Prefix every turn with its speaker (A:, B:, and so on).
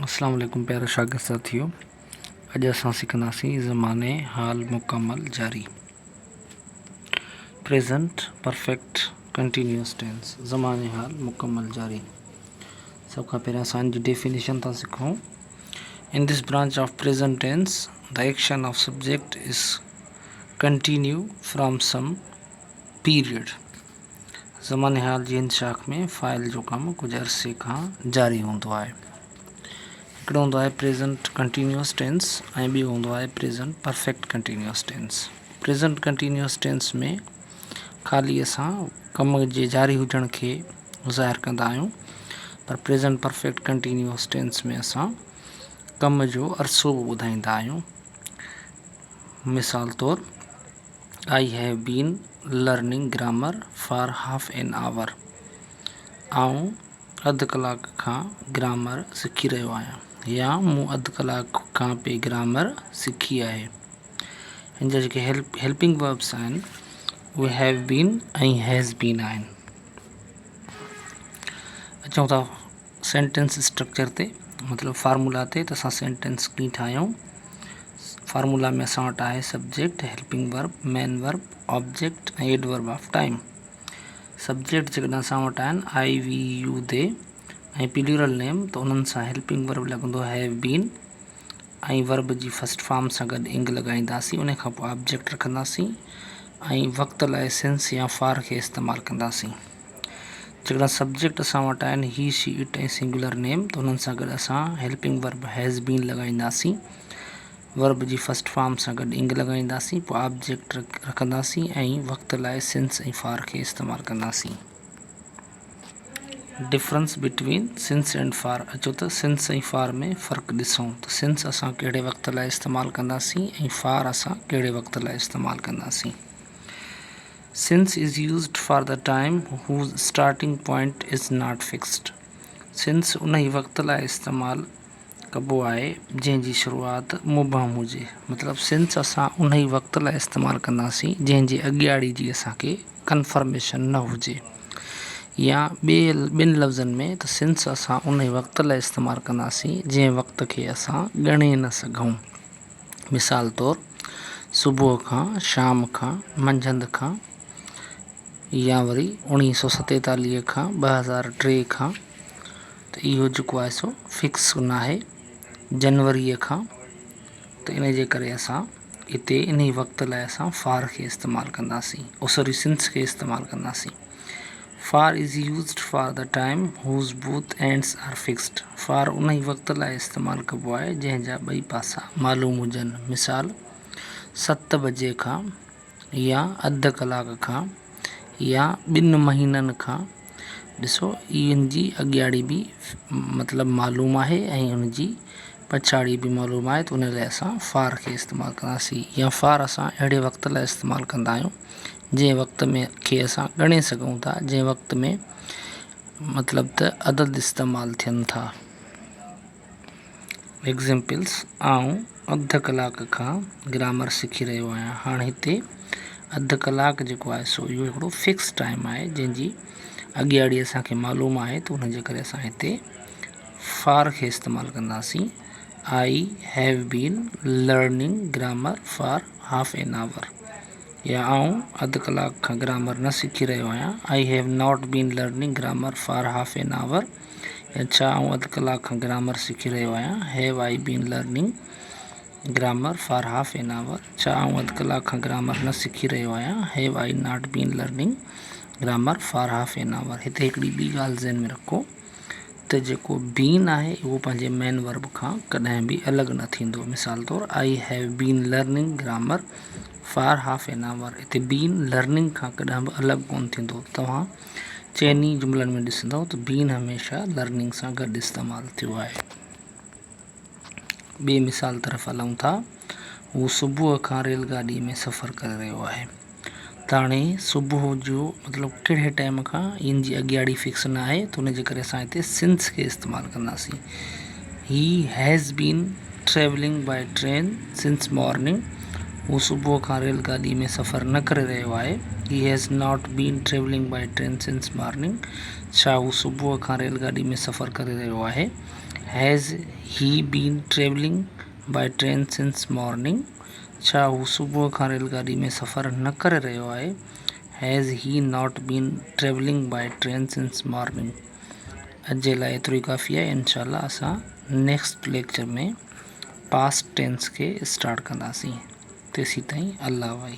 A: अस्सलाम वालेकुम प्यारे शागिर्द साथियों, अज असां सिखंदासीं ज़माने हाल मुकम्मल जारी। प्रेजेंट परफेक्ट कंटिन्यूअस टेंस, ज़माने हाल मुकम्मल जारी। सब खां पहिरियां असां जी डेफिनेशन था सिखूं। In this branch of present tense the action of subject is continue from some period. ज़माने हाल जी हिन शाख में फ़ाइल जो कम कुछ अरसे खां जारी होंदो आहे। हिकिड़ो हूंदो आहे प्रेजेंट कंटिन्यूअस टेंस ऐं ॿियो हूंदो आहे present perfect continuous tense. Present continuous tense में ख़ाली असां कम जे जारी हुजण खे ज़ाहिर कंदा आहियूं, पर प्रेजेंट परफेक्ट कंटिन्यूअस टेंस में असां कम जो अरसो बि ॿुधाईंदा आहियूं। मिसाल तौर, I have been learning grammar for half an hour. आऊं अधु कलाक खां ग्रामर सिखी रहियो आहियां, या मूं अधु कलाक खां पे ग्रामर सिखी आहे। हिन जा जेके हेल्पिंग वर्ब्स आहिनि उहे हैव बीन ऐं हैज़ बीन आहिनि। अचूं था सेंटेंस स्ट्रक्चर ते, मतिलबु फार्मूला ते, त असां सेंटेंस कीअं ठाहियूं। फार्मूला में असां वटि आहे subject, helping verb, main verb, object ऐं एडवर्ब ऑफ टाइम। सब्जेक्ट जेकॾहिं असां वटि आहिनि आई वी यू दे ऐं प्लूरल नेम, त उन्हनि सां हेल्पिंग वर्ब लॻंदो हैव बीन ऐं वर्ब जी फर्स्ट फॉर्म सां गॾु इंग लॻाईंदासीं। उन खां पोइ ऑब्जेक्ट रखंदासीं ऐं वक़्त लाइ सिंस या फार खे इस्तेमालु कंदासीं। जेकॾहिं सब्जेक्ट असां वटि आहिनि ही शी इट ऐं सिंगुलर नेम, त उन्हनि सां गॾु असां हेल्पिंग वर्ब हैज़ बीन लॻाईंदासीं, वर्ब जी फर्स्ट फॉर्म सां गॾु इंग लॻाईंदासीं, पोइ ऑब्जेक्ट रखंदासीं ऐं वक़्त लाइ सिंस ऐं फार खे इस्तेमालु कंदासीं। Difference between since and far. अचो त सिंस ऐं फार में फ़र्क़ु ॾिसूं। त सिंस असां कहिड़े वक़्त लाइ इस्तेमालु कंदासीं ऐं फार असां कहिड़े वक़्त लाइ इस्तेमालु कंदासीं। Since is used for the time who's starting point is not fixed. Since उन ई वक़्त लाइ इस्तेमालु कबो आहे जंहिंजी शुरूआति मुबहम हुजे। मतिलबु सिंस असां उन ई वक़्त लाइ इस्तेमालु कंदासीं जंहिंजे अॻियाड़ी जी असांखे कंफर्मेशन न हुजे। या ॿिनि लफ़्ज़नि में त सिंस असां उन ई वक़्त लाइ इस्तेमालु कंदासीं जंहिं वक़्त खे असां ॻणे न सघूं। मिसाल तौर, सुबुह खां, शाम खां, मंझंदि खां, या वरी 1947 खां 2003 खां। त इहो जेको आहे सो फिक्स न आहे। जनवरीअ खां, त इन जे करे असां हिते इन ई वक़्त लाइ असां फार खे इस्तेमालु कंदासीं, सॉरी सिंस खे इस्तेमालु कंदासीं। For is used for the time whose both ends are fixed. For उन ई वक़्त लाइ इस्तेमालु कबो आहे जंहिंजा ॿई पासा मालूम हुजनि। मिसाल, 7 बजे खां, या अधु कलाक खां, या 2 महीननि खां। ॾिसो, इन जी अॻियाड़ी बि मतिलबु मालूम आहे ऐं उन जी पछाड़ी बि मालूम आहे, त उन लाइ असां फार खे इस्तेमालु कंदासीं। या फार असां अहिड़े वक़्त लाइ इस्तेमालु कंदा आहियूं जंहिं वक़्त में खे असां ॻणे सघूं था, जंहिं वक़्त में मतिलबु त अदद इस्तेमालु थियनि था। एग्ज़ाम्पल्स, आऊं अधु कलाक खां ग्रामर सिखी रहियो आहियां। हाणे हिते अधु कलाक जेको आहे सो इहो हिकिड़ो फिक्स टाइम आहे जंहिंजी अॻियाड़ी असांखे मालूम आहे, त उन जे करे असां हिते फार खे इस्तेमालु कंदासीं। I have been learning grammar for half an hour. या आऊं अधु कलाक खां ग्रामर न सिखी रहियो आहियां। I have not been learning grammar for half an hour. या छा आऊं अधु कलाक खां ग्रामर सिखी रहियो आहियां। Have I been learning grammar for half an hour. छा आऊं अधु कलाक खां ग्रामर न सिखी रहियो आहियां। Have I not been learning grammar for half an hour. हिते हिकिड़ी ॿी ॻाल्हि ज़हन में रखो त जेको बीन आहे उहो पंहिंजे मेन वर्ब खां कॾहिं बि अलॻि न थींदो। मिसाल तौर, I have been learning grammar for half an hour. हिते बीन लर्निंग खां कॾहिं बि अलॻि कोन थींदो। तव्हां चइनी जुमलनि में ॾिसंदव त बीन हमेशह लर्निंग सां गॾु इस्तेमालु थियो आहे। ॿिए मिसाल तरफ़ हलूं था। हू सुबुह खां रेलगाॾीअ में सफ़रु करे रहियो आहे। त हाणे सुबुह जो मतिलबु कहिड़े टाइम खां, इन जी अॻियाड़ी फिक्स न आहे, त उन जे करे असां हिते सिंस खे इस्तेमालु कंदासीं। He has been travelling by train since morning हू सुबुह खां रेलगाॾी में सफ़र न करे रहियो आहे। He has not been travelling by train since morning. छा हू सुबुह खां रेलगाॾी में सफ़र करे रहियो आहे। Has he been travelling by train since morning. छा हू सुबुह खां रेलगाॾी में सफ़र न करे रहियो आहे। Has he not been travelling by train since morning. अॼु जे लाइ एतिरो ई काफ़ी आहे। इंशाल्लाह असां नेक्स्ट लेक्चर में पास्ट टेंस खे स्टार्ट कंदासीं। तेसीं ताईं अल्लाह भाई।